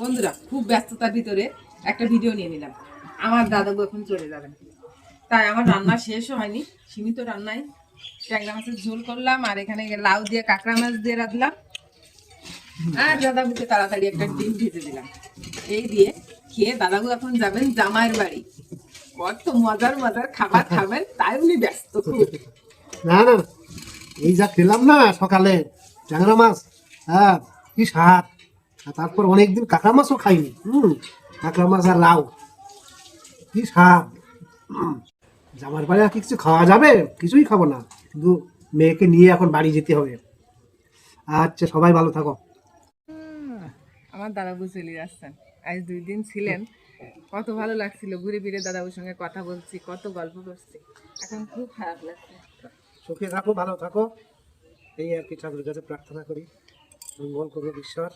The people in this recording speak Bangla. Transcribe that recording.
বন্ধুরা খুব ব্যস্ততার ভিতরে একটা ভিডিও নিয়ে নিলাম। আমার দাদাবু এখন চলে যাবেন, তাই আমার রান্না শেষও হয়নি। সীমিত রান্নায় ট্যাংরা মাছের ঝোল করলাম, আর এখানে লাউ দিয়ে কাঁকড়া মাছ দিয়ে রাখলাম, আর দাদাবুকে তাড়াতাড়ি একটা ডিম ভেজে দিলাম। এই দিয়ে খেয়ে দাদাবু এখন যাবেন জামাইয়ের বাড়ি। কত মজার মজার খাবার খাবেন, তাই উনি ব্যস্ত খুব। না না, এই যা খেলাম না সকালে ট্যাংরা মাছ, হ্যাঁ কি স্বাদ। আর তারপর অনেকদিন কাঁকড়া মাছও খাইনি। কাঁকড়া মাছ আর লাউ, কি স্বাদ। জামার বাড়ি আর কি কিছু খাওয়া যাবে? কিছুই খাবো না, শুধু মেয়েকে নিয়ে এখন বাড়ি যেতে হবে। আচ্ছা, সবাই ভালো থাকো। আমার দাদাবু চলে যাচ্ছেন, আজ 2 দিন ছিলেন। কত ভালো লাগছিল, ঘুরে ফিরে দাদাবুর সঙ্গে কথা বলছি, কত গল্প করছি। এখন খুব খারাপ লাগছে। সুখে থাকো, ভালো থাকো, এই আর কি ঠাকুরের কাছে প্রার্থনা করি, মঙ্গল করবো ঈশ্বর।